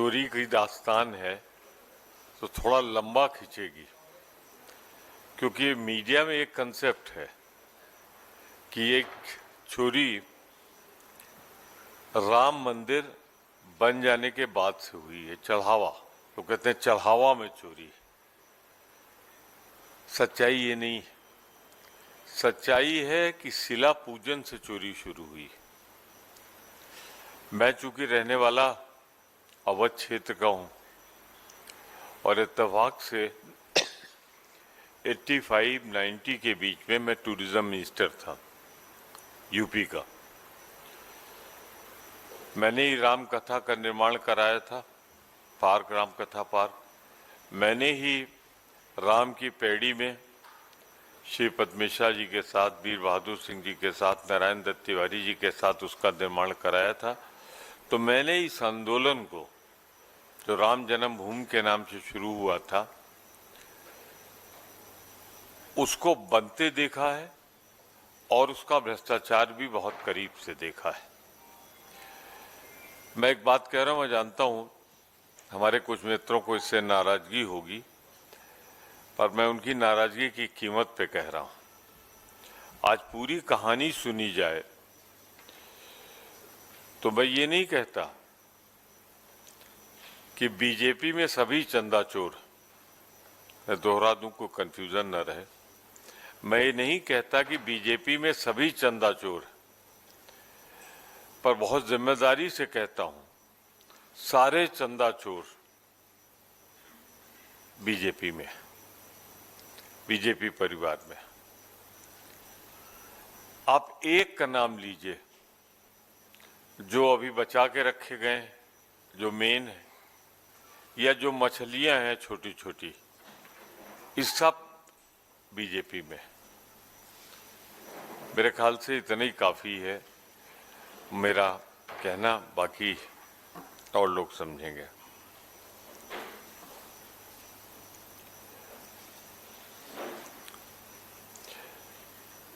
चोरी की दास्तान है तो थोड़ा लंबा खींचेगी, क्योंकि मीडिया में एक कंसेप्ट है कि एक चोरी राम मंदिर बन जाने के बाद से हुई है, चढ़ावा। तो कहते हैं चढ़ावा में चोरी। सच्चाई ये नहीं है। सच्चाई है कि शिला पूजन से चोरी शुरू हुई। मैं चूंकि रहने वाला अवध क्षेत्र का हूं और इत्तेफाक से 85-90 के बीच में मैं टूरिज्म मिनिस्टर था यूपी का। मैंने ही राम कथा का निर्माण कराया था, पार्क, राम कथा पार्क। मैंने ही राम की पैड़ी में श्री पद्मेश्वर जी के साथ, वीर बहादुर सिंह जी के साथ, नारायण दत्त तिवारी जी के साथ उसका निर्माण कराया था। तो मैंने इस आंदोलन को, जो राम जन्मभूमि के नाम से शुरू हुआ था, उसको बनते देखा है और उसका भ्रष्टाचार भी बहुत करीब से देखा है। मैं एक बात कह रहा हूं, मैं जानता हूं हमारे कुछ मित्रों को इससे नाराजगी होगी, पर मैं उनकी नाराजगी की कीमत पे कह रहा हूं। आज पूरी कहानी सुनी जाए तो मैं ये नहीं कहता कि बीजेपी में सभी चंदा चोर, मैं दोहरा दूं को कंफ्यूजन न रहे, मैं ये नहीं कहता कि बीजेपी में सभी चंदा चोर, पर बहुत जिम्मेदारी से कहता हूं सारे चंदा चोर बीजेपी में, बीजेपी परिवार में। आप एक का नाम लीजिए जो अभी बचा के रखे गए, जो मेन है, या जो मछलियां हैं छोटी छोटी, इस सब बीजेपी में। मेरे ख्याल से इतना ही काफी है मेरा कहना, बाकी और लोग समझेंगे।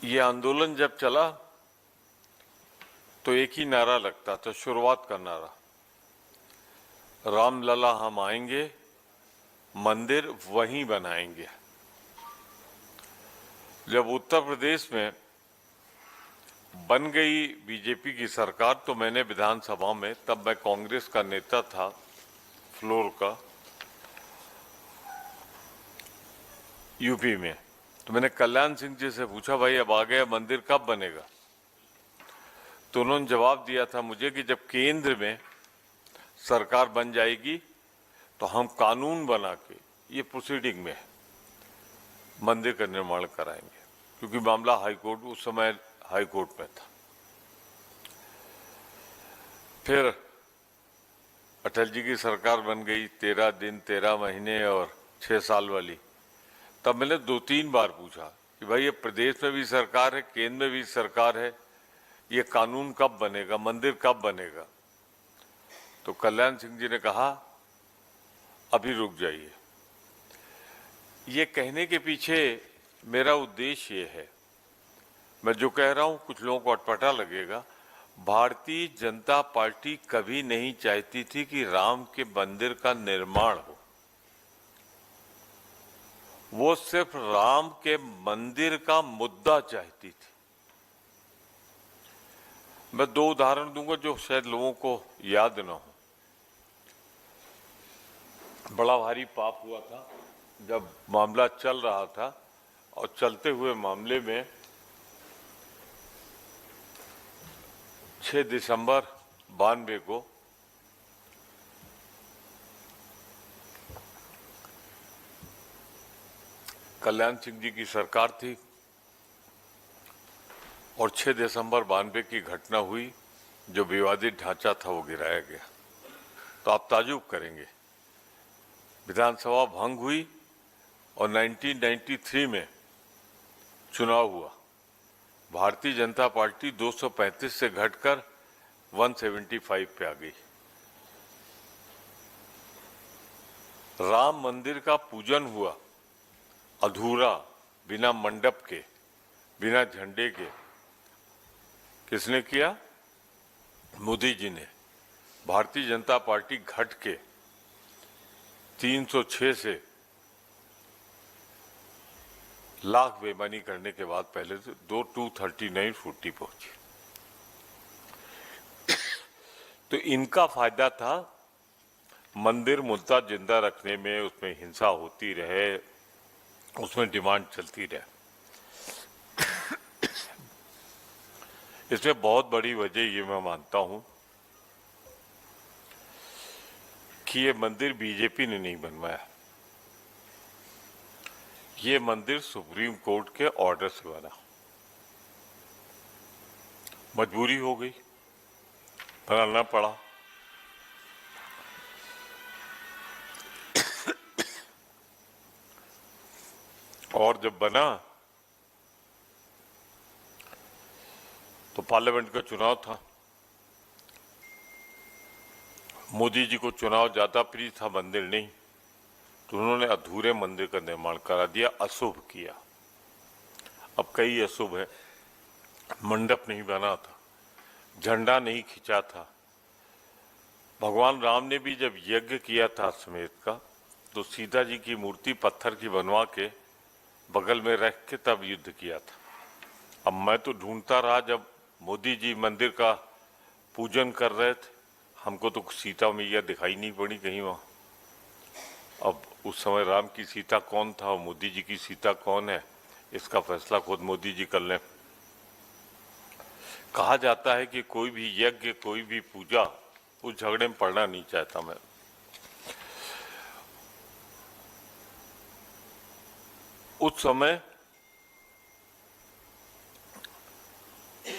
ये आंदोलन जब चला तो एक ही नारा लगता था, शुरुआत का नारा, रामलला हम आएंगे, मंदिर वहीं बनाएंगे। जब उत्तर प्रदेश में बन गई बीजेपी की सरकार तो मैंने विधानसभा में, तब मैं कांग्रेस का नेता था फ्लोर का यूपी में, तो मैंने कल्याण सिंह जी से पूछा, भाई अब आ गया, मंदिर कब बनेगा? तो उन्होंने जवाब दिया था मुझे कि जब केंद्र में सरकार बन जाएगी तो हम कानून बना के, ये प्रोसीडिंग में, मंदिर का निर्माण कराएंगे, क्योंकि मामला हाईकोर्ट, उस समय हाईकोर्ट में था। फिर अटल जी की सरकार बन गई, 13 दिन 13 महीने और 6 साल वाली। तब मैंने 2-3 बार पूछा कि भाई ये प्रदेश में भी सरकार है, केंद्र में भी सरकार है, ये कानून कब बनेगा, मंदिर कब बनेगा? तो कल्याण सिंह जी ने कहा अभी रुक जाइए। ये कहने के पीछे मेरा उद्देश्य ये है, मैं जो कह रहा हूं कुछ लोगों को अटपटा लगेगा, भारतीय जनता पार्टी कभी नहीं चाहती थी कि राम के मंदिर का निर्माण हो। वो सिर्फ राम के मंदिर का मुद्दा चाहती थी। मैं 2 उदाहरण दूंगा जो शायद लोगों को याद ना हो। बड़ा भारी पाप हुआ था जब मामला चल रहा था, और चलते हुए मामले में 6 दिसंबर 92 को कल्याण सिंह जी की सरकार थी और 6 दिसंबर 92 की घटना हुई, जो विवादित ढांचा था वो गिराया गया। तो आप ताजुब करेंगे, विधानसभा भंग हुई और 1993 में चुनाव हुआ। भारतीय जनता पार्टी 235 से घटकर 175 पे आ गई। राम मंदिर का पूजन हुआ अधूरा, बिना मंडप के, बिना झंडे के। किसने किया? मोदी जी ने। भारतीय जनता पार्टी घट के 306 से लाख बेईमानी करने के बाद पहले से 239 पहुंची। तो इनका फायदा था मंदिर मुद्दा जिंदा रखने में, उसमें हिंसा होती रहे, उसमें डिमांड चलती रहे। इसमें बहुत बड़ी वजह ये मैं मानता हूं कि ये मंदिर बीजेपी ने नहीं बनवाया, ये मंदिर सुप्रीम कोर्ट के ऑर्डर से बना। मजबूरी हो गई, बनाना पड़ा। और जब बना तो पार्लियामेंट का चुनाव था। मोदी जी को चुनाव ज्यादा प्रिय था, मंदिर नहीं, तो उन्होंने अधूरे मंदिर का निर्माण करा दिया, अशुभ किया। अब कई अशुभ है, मंडप नहीं बना था, झंडा नहीं खिंचा था। भगवान राम ने भी जब यज्ञ किया था अश्वमेध का, तो सीता जी की मूर्ति पत्थर की बनवा के बगल में रख के तब युद्ध किया था। अब मैं तो ढूंढता रहा, जब मोदी जी मंदिर का पूजन कर रहे थे, हमको तो सीता मैया दिखाई नहीं पड़ी कहीं वहां। अब उस समय राम की सीता कौन था और मोदी जी की सीता कौन है, इसका फैसला खुद मोदी जी कर लें। कहा जाता है कि कोई भी यज्ञ, कोई भी पूजा, उस झगड़े में पड़ना नहीं चाहता मैं। उस समय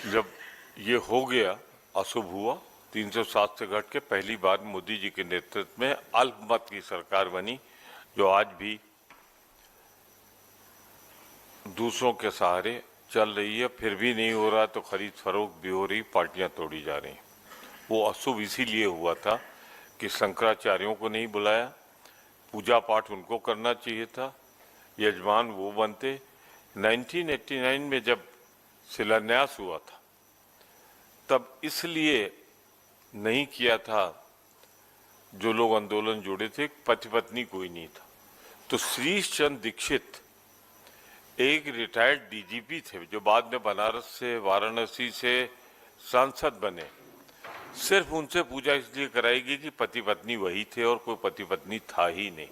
जब ये हो गया, अशुभ हुआ, 307 से घट के पहली बार मोदी जी के नेतृत्व में अल्पमत की सरकार बनी, जो आज भी दूसरों के सहारे चल रही है। फिर भी नहीं हो रहा तो खरीद फरोख्त भी हो रही, पार्टियां तोड़ी जा रही। वो अशुभ इसीलिए हुआ था कि शंकराचार्यों को नहीं बुलाया, पूजा पाठ उनको करना चाहिए था, यजमान वो बनते। 1989 में जब शिलान्यास हुआ था तब इसलिए नहीं किया था, जो लोग आंदोलन जुड़े थे, पति पत्नी कोई नहीं था। तो श्रीश चंद्र दीक्षित एक रिटायर्ड डीजीपी थे, जो बाद में बनारस से, वाराणसी से सांसद बने। सिर्फ उनसे पूजा इसलिए कराएगी कि पति पत्नी वही थे और कोई पति पत्नी था ही नहीं।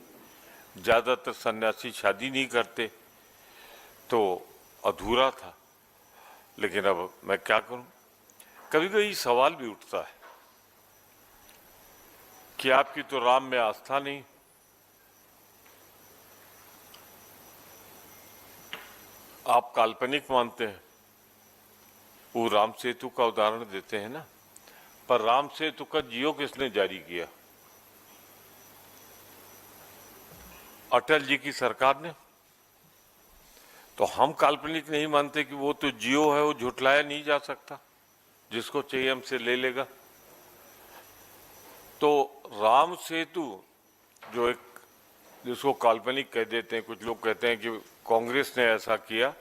ज्यादातर सन्यासी शादी नहीं करते, तो अधूरा था। लेकिन अब मैं क्या करूं, कभी कभी सवाल भी उठता है कि आपकी तो राम में आस्था नहीं, आप काल्पनिक मानते हैं। वो राम सेतु का उदाहरण देते हैं ना, पर राम सेतु का जियो किसने जारी किया? अटल जी की सरकार ने। तो हम काल्पनिक नहीं मानते कि वो तो जियो है, वो झुटलाया नहीं जा सकता, जिसको चाहिए हमसे ले लेगा। तो राम सेतु जो एक, जिसको काल्पनिक कह देते हैं, कुछ लोग कहते हैं कि कांग्रेस ने ऐसा किया,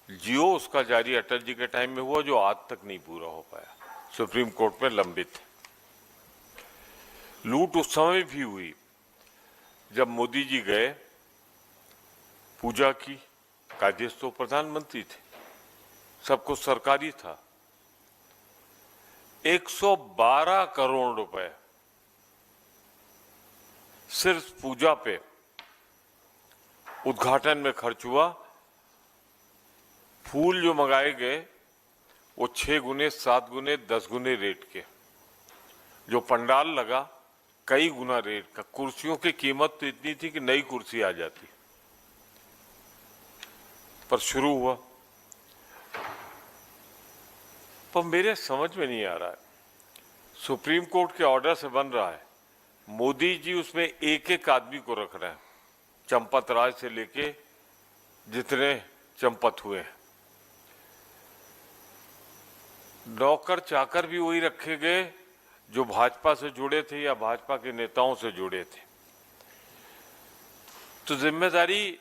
जियो उसका जारी अटल जी के टाइम में हुआ, जो आज तक नहीं पूरा हो पाया, सुप्रीम कोर्ट में लंबित है। लूट उस समय भी हुई जब मोदी जी गए, पूजा की, कादेश तो प्रधानमंत्री थे, सब कुछ सरकारी था। 112 करोड़ रुपए सिर्फ पूजा पे उद्घाटन में खर्च हुआ। फूल जो मंगाए गए वो 6 गुने, 7 गुने, 10 गुने रेट के। जो पंडाल लगा कई गुना रेट का। कुर्सियों की कीमत तो इतनी थी कि नई कुर्सी आ जाती, पर शुरू हुआ। पर मेरे समझ में नहीं आ रहा है, सुप्रीम कोर्ट के ऑर्डर से बन रहा है, मोदी जी उसमें एक एक आदमी को रख रहे हैं, चंपत राय से लेके जितने चंपत हुए हैं। नौकर चाकर भी वही रखे गए जो भाजपा से जुड़े थे या भाजपा के नेताओं से जुड़े थे। तो जिम्मेदारी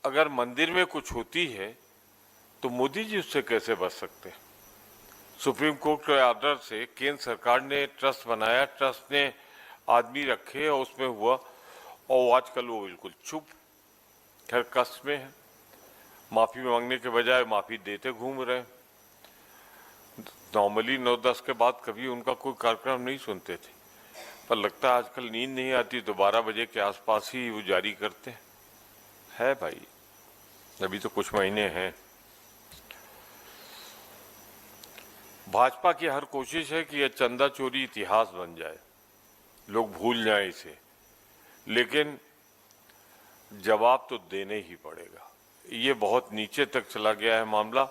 अगर मंदिर में कुछ होती है तो मोदी जी उससे कैसे बच सकते हैं? सुप्रीम कोर्ट के ऑर्डर से केंद्र सरकार ने ट्रस्ट बनाया, ट्रस्ट ने आदमी रखे और उसमें हुआ। और आजकल वो बिल्कुल चुप, खैर कष्ट में है, माफी मांगने के बजाय माफी देते घूम रहे हैं। नॉर्मली 9-10 के बाद कभी उनका कोई कार्यक्रम नहीं सुनते थे, पर लगता है आजकल नींद नहीं आती तो 12 बजे के आसपास ही वो जारी करते हैं। है भाई, अभी तो कुछ महीने हैं। भाजपा की हर कोशिश है कि यह चंदा चोरी इतिहास बन जाए, लोग भूल जाएं इसे, लेकिन जवाब तो देने ही पड़ेगा। ये बहुत नीचे तक चला गया है मामला,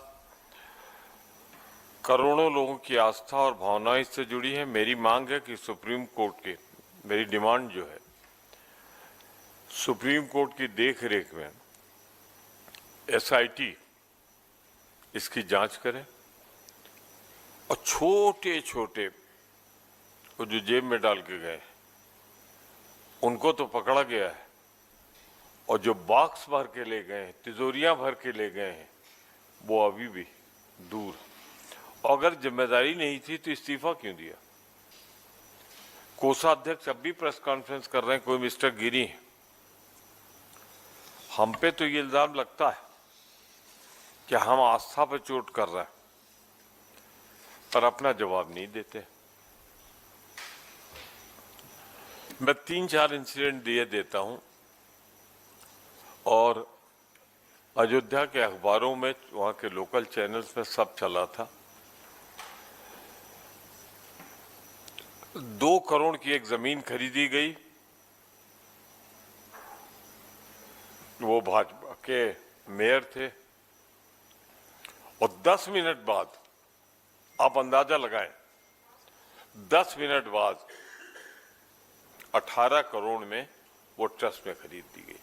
करोड़ों लोगों की आस्था और भावनाएं इससे जुड़ी है। मेरी मांग है कि सुप्रीम कोर्ट के, मेरी डिमांड जो है, सुप्रीम कोर्ट की देखरेख में एसआईटी इसकी जांच करे और छोटे छोटे वो जो जेब में डाल के गए उनको तो पकड़ा गया है, और जो बॉक्स भर के ले गए हैं, तिजोरियां भर के ले गए हैं, वो अभी भी दूर। अगर जिम्मेदारी नहीं थी तो इस्तीफा क्यों दिया? कोषाध्यक्ष अब भी प्रेस कॉन्फ्रेंस कर रहे हैं, कोई मिस्टर गिरी है। हम पे तो ये इल्जाम लगता है कि हम आस्था पर चोट कर रहे हैं, पर अपना जवाब नहीं देते। मैं 3-4 इंसिडेंट दिए देता हूं, और अयोध्या के अखबारों में, वहां के लोकल चैनल्स में सब चला था। 2 करोड़ की एक जमीन खरीदी गई, वो भाजपा के मेयर थे, और 10 मिनट बाद, आप अंदाजा लगाएं, 10 मिनट बाद 18 करोड़ में वो ट्रस्ट में खरीद दी गई।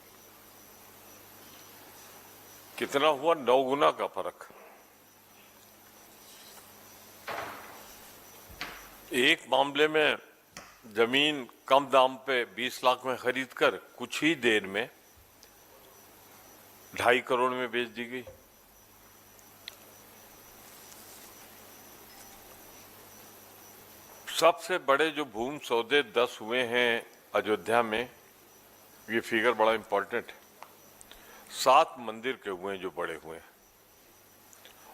कितना हुआ? 9 गुना का फर्क। एक मामले में जमीन कम दाम पे 20 लाख में खरीद कर कुछ ही देर में 2.5 करोड़ में बेच दी गई। सबसे बड़े जो भूमि सौदे 10 हुए हैं अयोध्या में, ये फिगर बड़ा इंपॉर्टेंट है। 7 मंदिर के हुए हैं जो बड़े हुए हैं,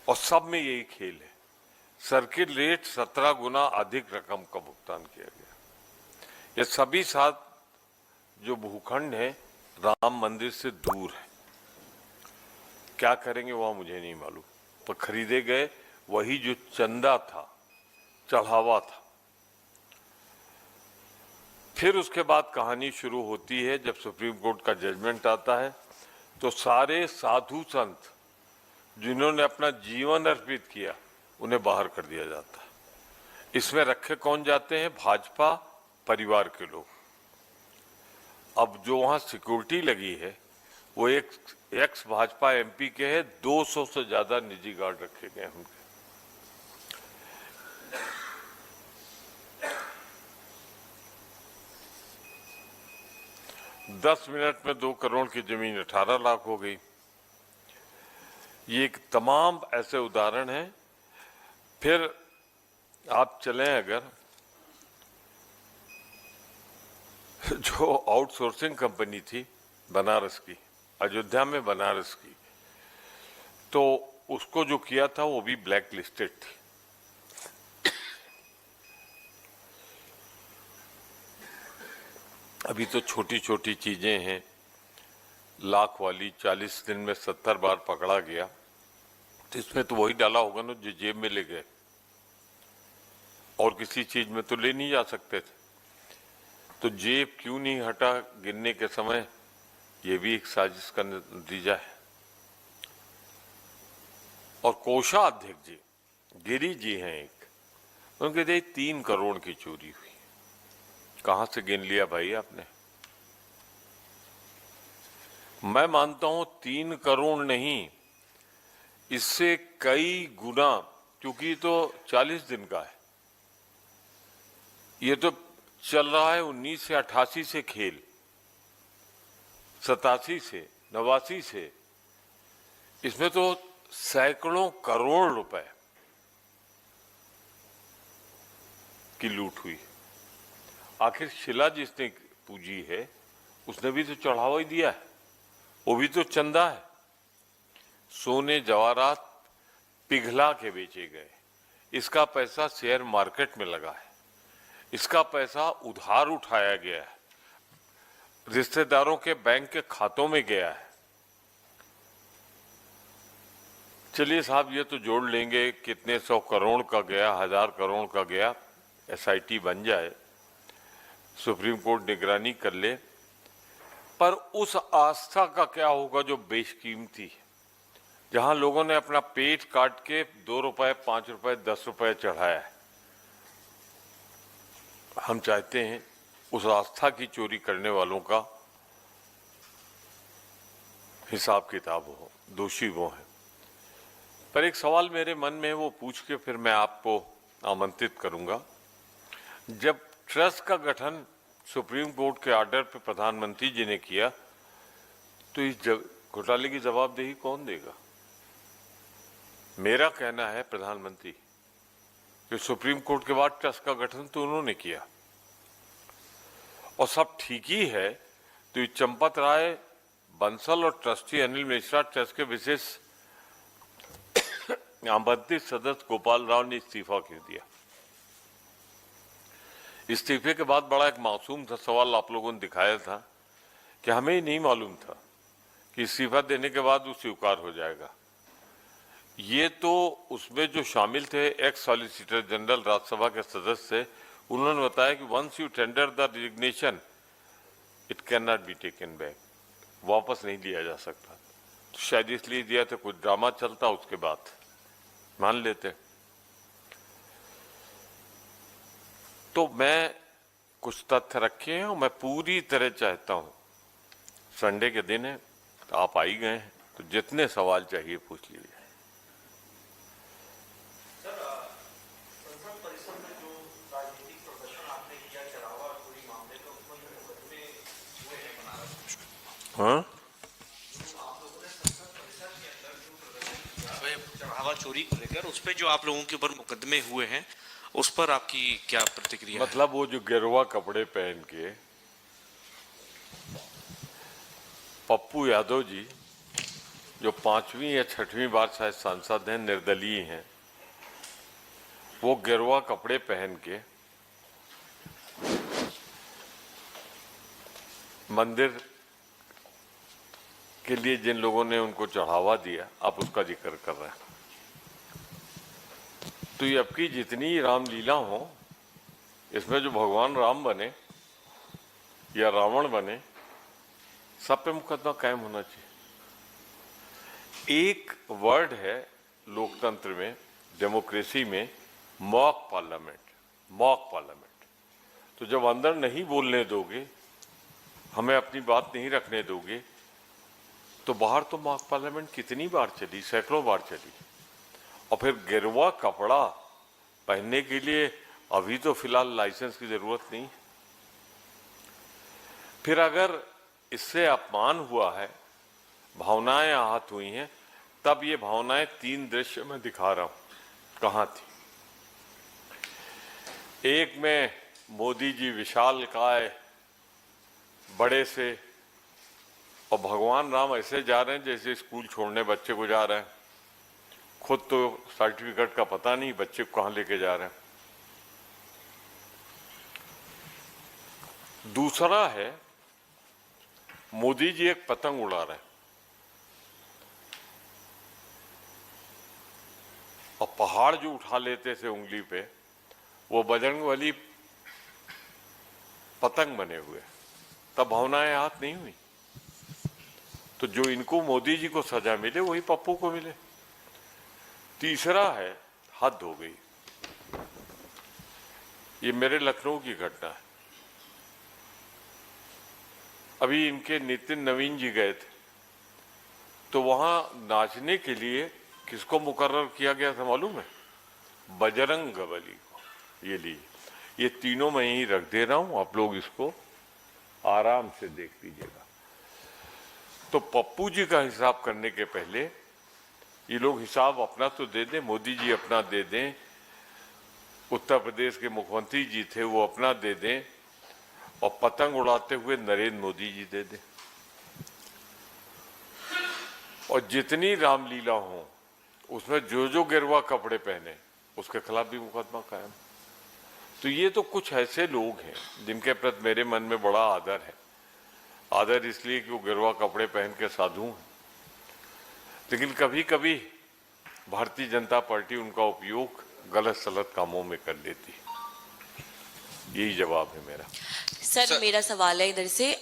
और सब में यही खेल है। सर्किट रेट 17 गुना अधिक रकम का भुगतान किया गया। ये सभी 7 जो भूखंड है राम मंदिर से दूर है। क्या करेंगे वहां मुझे नहीं मालूम, पर खरीदे गए वही जो चंदा था, चढ़ावा था। फिर उसके बाद कहानी शुरू होती है जब सुप्रीम कोर्ट का जजमेंट आता है, तो सारे साधु संत जिन्होंने अपना जीवन अर्पित किया उन्हें बाहर कर दिया जाता है। इसमें रखे कौन जाते हैं? भाजपा परिवार के लोग। अब जो वहां सिक्योरिटी लगी है वो एक एक्स भाजपा एमपी के है, 200 से ज्यादा निजी गार्ड रखे गए उनके। 10 मिनट में 2 करोड़ की जमीन 18 लाख हो गई। ये एक तमाम ऐसे उदाहरण हैं। फिर आप चलें, अगर जो आउटसोर्सिंग कंपनी थी बनारस की, अयोध्या में बनारस की, तो उसको जो किया था वो भी ब्लैक लिस्टेड थी। अभी तो छोटी छोटी चीजें हैं, लाख वाली 40 दिन में 70 बार पकड़ा गया, तो इसमें तो वही डाला होगा ना जो जेब में ले गए, और किसी चीज में तो ले नहीं जा सकते थे। तो जेब क्यों नहीं हटा गिनने के समय, ये भी एक साजिश का नतीजा है। और कोषाध्यक्ष जी गिरी जी हैं एक, उनके कहते 3 करोड़ की चोरी हुई। कहां से गिन लिया भाई आपने? मैं मानता हूं 3 करोड़ नहीं, इससे कई गुना, क्योंकि तो 40 दिन का है, ये तो चल रहा है 1988 से खेल, 87 से, 89 से, इसमें तो सैकड़ों करोड़ रुपए की लूट हुई। आखिर शिला जिसने पूजी है उसने भी तो चढ़ावा ही दिया है, वो भी तो चंदा है। सोने जवाहरात पिघला के बेचे गए, इसका पैसा शेयर मार्केट में लगा है, इसका पैसा उधार उठाया गया है, रिश्तेदारों के बैंक के खातों में गया है। चलिए साहब, ये तो जोड़ लेंगे कितने 100 करोड़ का गया, 1000 करोड़ का गया, एसआईटी बन जाए, सुप्रीम कोर्ट निगरानी कर ले, पर उस आस्था का क्या होगा जो बेशकीमती है, जहां लोगों ने अपना पेट काट के 2 रुपए, 5 रुपए, 10 रुपए चढ़ाया है। हम चाहते हैं उस आस्था की चोरी करने वालों का हिसाब किताब हो, दोषी वो हैं। पर एक सवाल मेरे मन में है, वो पूछ के फिर मैं आपको आमंत्रित करूंगा। जब ट्रस्ट का गठन सुप्रीम कोर्ट के ऑर्डर पे प्रधानमंत्री जी ने किया, तो इस घोटाले की जवाबदेही कौन देगा? मेरा कहना है प्रधानमंत्री, कि सुप्रीम कोर्ट के बाद ट्रस्ट का गठन तो उन्होंने किया और सब ठीक ही है, तो ये चंपत राय बंसल और ट्रस्टी अनिल मिश्रा ट्रस्ट के विशेष आमंत्रित सदस्य गोपाल राव ने इस्तीफा क्यों दिया? इस्तीफे के बाद बड़ा एक मासूम सा सवाल आप लोगों ने दिखाया था कि हमें ही नहीं मालूम था कि इस्तीफा देने के बाद वो स्वीकार हो जाएगा। ये तो उसमें जो शामिल थे एक्स सॉलिसिटर जनरल राज्यसभा के सदस्य थे, उन्होंने बताया कि once you tender the resignation it can not be taken back, वापस नहीं लिया जा सकता। तो शायद इसलिए दिया था कुछ ड्रामा चलता, उसके बाद मान लेते। तो मैं कुछ तथ्य रखे हैं और मैं पूरी तरह चाहता हूं, संडे के दिन है तो आप आ ही गए हैं, तो जितने सवाल चाहिए पूछ लीजिए। हाँ, चढ़ावा चोरी को लेकर उस पे जो आप लोगों के ऊपर मुकदमे हुए हैं, उस पर आपकी क्या प्रतिक्रिया है? मतलब वो जो गेरुआ कपड़े पहन के पप्पू यादव जी, जो 5वीं या 6वीं बार शायद सांसद हैं, निर्दलीय हैं, वो गेरुआ कपड़े पहन के मंदिर के लिए जिन लोगों ने उनको चढ़ावा दिया, आप उसका जिक्र कर रहे हैं। तो ये अब की जितनी रामलीला हो, इसमें जो भगवान राम बने या रावण बने, सब पे मुकदमा कायम होना चाहिए। एक वर्ड है लोकतंत्र में, डेमोक्रेसी में, मॉक पार्लियामेंट। मॉक पार्लियामेंट, तो जब अंदर नहीं बोलने दोगे, हमें अपनी बात नहीं रखने दोगे, तो बाहर तो मॉक पार्लियामेंट कितनी बार चली, सैकड़ों बार चली। और फिर गेरुआ कपड़ा पहनने के लिए अभी तो फिलहाल लाइसेंस की जरूरत नहीं। फिर अगर इससे अपमान हुआ है, भावनाएं आहत हुई हैं, तब ये भावनाएं 3 दृश्य में दिखा रहा हूं कहां थी। एक में मोदी जी विशालकाय बड़े से, और भगवान राम ऐसे जा रहे हैं जैसे स्कूल छोड़ने बच्चे को जा रहे हैं, खुद तो सर्टिफिकेट का पता नहीं, बच्चे को कहां लेके जा रहे हैं। दूसरा है मोदी जी एक पतंग उड़ा रहे हैं और पहाड़ जो उठा लेते थे उंगली पे, वो बजरंगबली पतंग बने हुए, तब भावनाएं आहत नहीं हुई। तो जो इनको मोदी जी को सजा मिले वही पप्पू को मिले। तीसरा है हद हो गई। ये मेरे लखनऊ की घटना है। अभी इनके नितिन नवीन जी गए थे, तो वहां नाचने के लिए किसको मुकर्रर किया गया था मालूम है? बजरंगबली को। ये लीजिए, ये तीनों मैं यहीं रख दे रहा हूं, आप लोग इसको आराम से देख लीजिएगा। तो पप्पू जी का हिसाब करने के पहले ये लोग हिसाब अपना तो दे दें, मोदी जी अपना दे दें, उत्तर प्रदेश के मुख्यमंत्री जी थे वो अपना दे दें, और पतंग उड़ाते हुए नरेंद्र मोदी जी दे दें, और जितनी रामलीला हो उसमें जो जो गिरवा कपड़े पहने उसके खिलाफ भी मुकदमा कायम। तो ये तो कुछ ऐसे लोग हैं जिनके प्रति मेरे मन में बड़ा आदर है। आदर इसलिए कि वो गिरवा कपड़े पहन के साधु हैं, लेकिन कभी कभी भारतीय जनता पार्टी उनका उपयोग गलत सलत कामों में कर लेती है। यही जवाब है मेरा। सर मेरा सवाल है इधर से,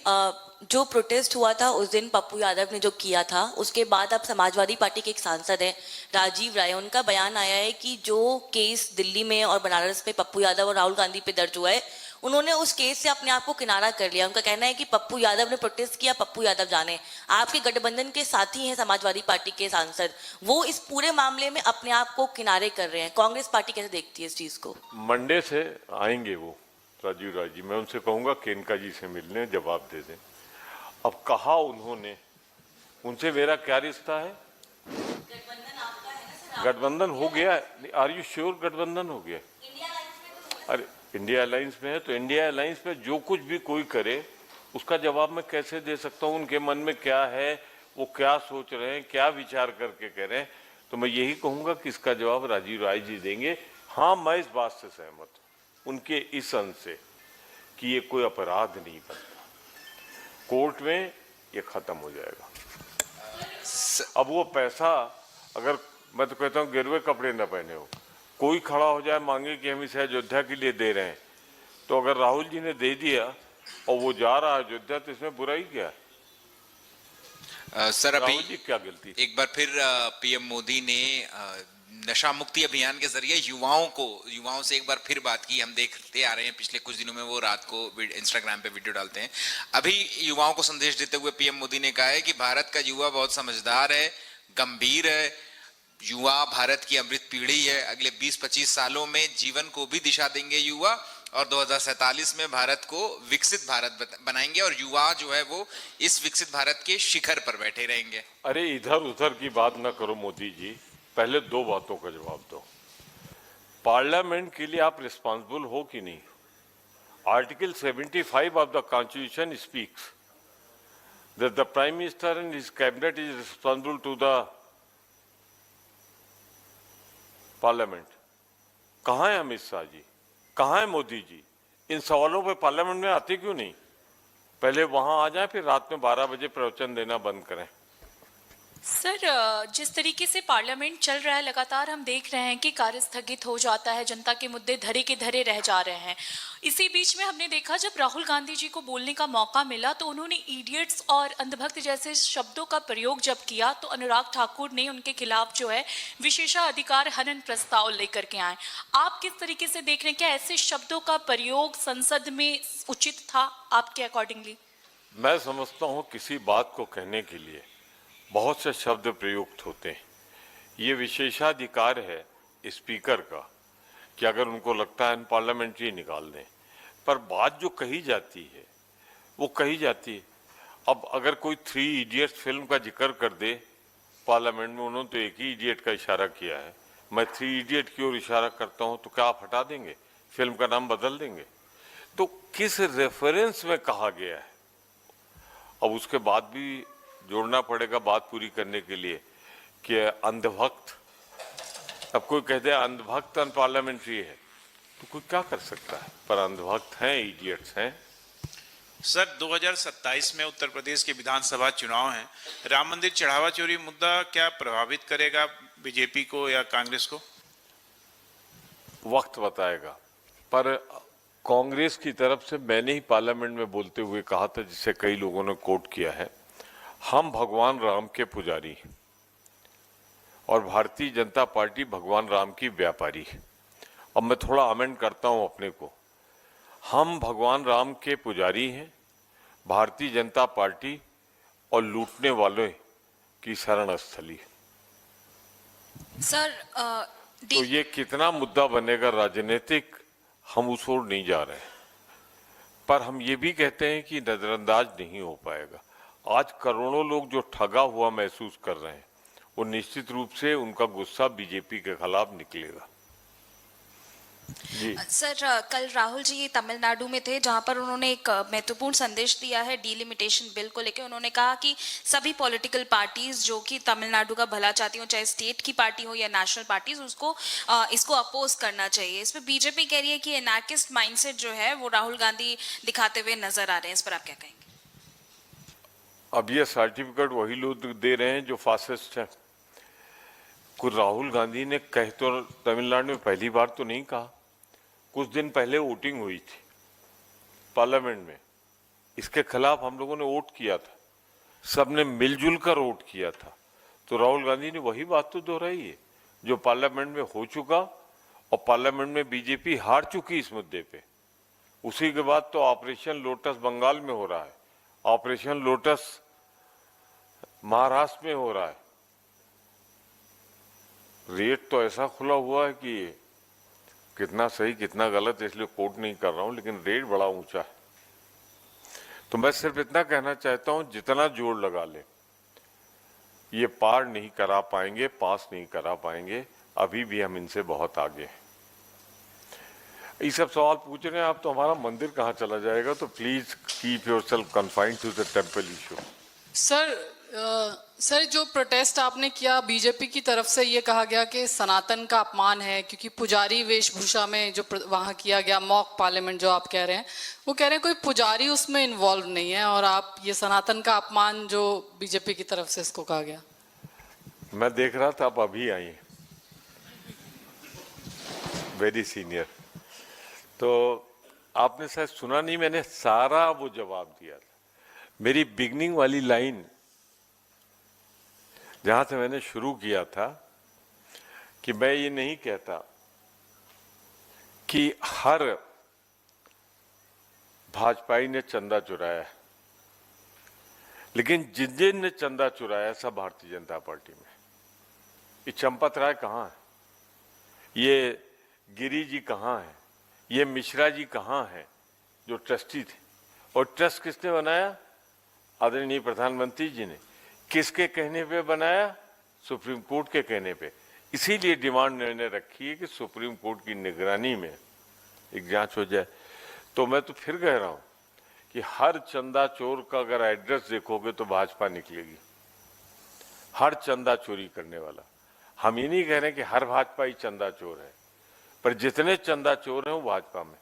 जो प्रोटेस्ट हुआ था उस दिन पप्पू यादव ने जो किया था, उसके बाद अब समाजवादी पार्टी के एक सांसद हैं राजीव राय, उनका बयान आया है कि जो केस दिल्ली में और बनारस में पप्पू यादव और राहुल गांधी पे दर्ज हुआ है, उन्होंने उस केस से अपने आप को किनारा कर लिया। उनका कहना है कि पप्पू यादव ने प्रोटेस्ट किया, पप्पू यादव जाने। आपके गठबंधन के साथी हैं समाजवादी पार्टी के सांसद, वो इस पूरे मामले में अपने आप को किनारे कर रहे हैं। कांग्रेस पार्टी कैसे देखती है इस चीज को? मंडे से आएंगे वो राजीव राय जी, मैं उनसे कहूंगा केनका जी से मिलने, जवाब दे दें। अब कहा उन्होंने, उनसे मेरा क्या रिश्ता है? गठबंधन आपका है ना सर? गठबंधन हो गया? आर यू श्योर गठबंधन हो गया? इंडिया अलायंस में तो अरे इंडिया अलायंस में है तो इंडिया अलायंस में जो कुछ भी कोई करे उसका जवाब मैं कैसे दे सकता हूँ? उनके मन में क्या है, वो क्या सोच रहे हैं, क्या विचार करके कह रहे हैं, तो मैं यही कहूंगा कि इसका जवाब राजीव राय जी देंगे। हाँ, मैं इस बात से सहमत हूँ उनके इस अंश से कि ये कोई अपराध नहीं करता, कोर्ट में ये खत्म हो जाएगा। अब वो पैसा, अगर मैं तो कहता हूँ गिरवे कपड़े न पहने हो, कोई खड़ा हो जाए मांगे कि हम इसे अयोध्या के लिए दे रहे हैं, तो अगर राहुल जी ने दे दिया और वो जा रहा है अयोध्या, तो इसमें बुराई क्या है? सर, अभी राहुल जी क्या गलती? एक बार फिर पीएम मोदी ने नशा मुक्ति अभियान के जरिए युवाओं से एक बार फिर बात की। हम देखते आ रहे हैं पिछले कुछ दिनों में वो रात को इंस्टाग्राम पे वीडियो डालते हैं। अभी युवाओं को संदेश देते हुए पीएम मोदी ने कहा है कि भारत का युवा बहुत समझदार है, गंभीर है, युवा भारत की अमृत पीढ़ी है, अगले 20-25 सालों में जीवन को भी दिशा देंगे युवा, और 2047 में भारत को विकसित भारत बनाएंगे, और युवा जो है वो इस विकसित भारत के शिखर पर बैठे रहेंगे। अरे इधर उधर की बात ना करो मोदी जी, पहले दो बातों का जवाब दो। पार्लियामेंट के लिए आप रिस्पॉन्सिबल हो कि नहीं? Article 75 of the constitution speaks that the prime minister and his cabinet is responsible to the parliament. कहाँ है अमित शाह जी, कहाँ है मोदी जी? इन सवालों पे पार्लियामेंट में आते क्यों नहीं? पहले वहां आ जाए, फिर रात में 12 बजे प्रवचन देना बंद करें। सर, जिस तरीके से पार्लियामेंट चल रहा है, लगातार हम देख रहे हैं कि कार्य स्थगित हो जाता है, जनता के मुद्दे धरे के धरे रह जा रहे हैं। इसी बीच में हमने देखा जब राहुल गांधी जी को बोलने का मौका मिला तो उन्होंने इडियट्स और अंधभक्त जैसे शब्दों का प्रयोग जब किया तो अनुराग ठाकुर ने उनके खिलाफ जो है विशेषाधिकार हनन प्रस्ताव लेकर के आए। आप किस तरीके से देख रहे हैं, क्या ऐसे शब्दों का प्रयोग संसद में उचित था आपके अकॉर्डिंगली? मैं समझता हूं किसी बात को कहने के लिए बहुत से शब्द प्रयुक्त होते हैं। ये विशेषाधिकार है स्पीकर का कि अगर उनको लगता है पार्लियामेंट्री निकाल दें, पर बात जो कही जाती है वो कही जाती है। अब अगर कोई 3 इडियट्स फिल्म का जिक्र कर दे पार्लियामेंट में, उन्होंने तो एक ही इडियट का इशारा किया है, मैं 3 इडियट की ओर इशारा करता हूं, तो क्या आप हटा देंगे? फिल्म का नाम बदल देंगे? तो किस रेफरेंस में कहा गया है? अब उसके बाद भी जोड़ना पड़ेगा बात पूरी करने के लिए कि अंधभक्त, अब कोई कहते हैं अंधभक्त अनपार्लियामेंट्री है, तो कोई क्या कर सकता है? पर अंधभक्त हैं, इडियट्स हैं। सर, 2027 में उत्तर प्रदेश के विधानसभा चुनाव हैं। राम मंदिर चढ़ावा चोरी मुद्दा क्या प्रभावित करेगा बीजेपी को या कांग्रेस को? वक्त बताएगा, पर कांग्रेस की तरफ से मैंने ही पार्लियामेंट में बोलते हुए कहा था, जिसे कई लोगों ने कोट किया है, हम भगवान राम के पुजारी हैं और भारतीय जनता पार्टी भगवान राम की व्यापारी है। अब मैं थोड़ा अमेंड करता हूं अपने को, हम भगवान राम के पुजारी हैं, भारतीय जनता पार्टी और लूटने वालों की शरण स्थली। सर, तो ये कितना मुद्दा बनेगा राजनीतिक, हम उस ओर नहीं जा रहे हैं, पर हम ये भी कहते हैं कि नजरअंदाज नहीं हो पाएगा। आज करोड़ों लोग जो ठगा हुआ महसूस कर रहे हैं, वो निश्चित रूप से उनका गुस्सा बीजेपी के खिलाफ निकलेगा। जी सर कल राहुल जी तमिलनाडु में थे जहां पर उन्होंने एक महत्वपूर्ण संदेश दिया है डीलिमिटेशन बिल को लेकर। उन्होंने कहा कि सभी पॉलिटिकल पार्टीज जो कि तमिलनाडु का भला चाहती हो, चाहे स्टेट की पार्टी हो या नेशनल पार्टीज, उसको इसको अपोज करना चाहिए। इस पर बीजेपी कह रही है कि एनार्किस्ट माइंडसेट जो है वो राहुल गांधी दिखाते हुए नजर आ रहे हैं। इस पर आप क्या कहेंगे? अब ये सर्टिफिकेट वही लोग दे रहे हैं जो फासिस्ट हैं। कुछ राहुल गांधी ने कह तो तमिलनाडु में पहली बार तो नहीं कहा, कुछ दिन पहले वोटिंग हुई थी पार्लियामेंट में, इसके खिलाफ हम लोगों ने वोट किया था, सबने मिलजुल कर वोट किया था। तो राहुल गांधी ने वही बात तो दोहराई है जो पार्लियामेंट में हो चुका, और पार्लियामेंट में बीजेपी हार चुकी इस मुद्दे पे। उसी के बाद तो ऑपरेशन लोटस बंगाल में हो रहा है, ऑपरेशन लोटस महाराष्ट्र में हो रहा है। रेट तो ऐसा खुला हुआ है कि कितना सही कितना गलत इसलिए कोट नहीं कर रहा हूं, लेकिन रेट बड़ा ऊंचा है। तो मैं सिर्फ इतना कहना चाहता हूं, जितना जोर लगा ले ये पार नहीं करा पाएंगे, पास नहीं करा पाएंगे। अभी भी हम इनसे बहुत आगे हैं। ये सब सवाल पूछ रहे हैं आप, तो हमारा मंदिर कहाँ चला जाएगा? तो please keep yourself confined to the temple issue. Sir जो प्रोटेस्ट आपने किया बीजेपी की तरफ से, ये कहा गया कि सनातन का अपमान है, क्योंकि पुजारी वेशभूषा में जो वहाँ किया गया मॉक पार्लियामेंट जो आप कह रहे हैं, वो कह रहे हैं कोई पुजारी उसमें इन्वॉल्व नहीं है, और आप ये सनातन का अपमान जो बीजेपी की तरफ से इसको कहा गया। मैं देख रहा था आप अभी आई, वेरी सीनियर, तो आपने शायद सुना नहीं, मैंने सारा वो जवाब दिया था। मेरी बिगनिंग वाली लाइन जहां से मैंने शुरू किया था कि मैं ये नहीं कहता कि हर भाजपाई ने चंदा चुराया है, लेकिन जिन जिन ने चंदा चुराया सब भारतीय जनता पार्टी में। ये चंपत राय कहाँ है, ये गिरी जी कहाँ है, ये मिश्रा जी कहाँ है जो ट्रस्टी थे? और ट्रस्ट किसने बनाया? आदरणीय प्रधानमंत्री जी ने। किसके कहने पे बनाया? सुप्रीम कोर्ट के कहने पे। इसीलिए डिमांड मैंने रखी है कि सुप्रीम कोर्ट की निगरानी में एक जांच हो जाए। तो मैं तो फिर कह रहा हूं कि हर चंदा चोर का अगर एड्रेस देखोगे तो भाजपा निकलेगी, हर चंदा चोरी करने वाला। हम ये नहीं कह रहे कि हर भाजपा ही चंदा चोर है, पर जितने चंदा चोर हैं वो भाजपा में।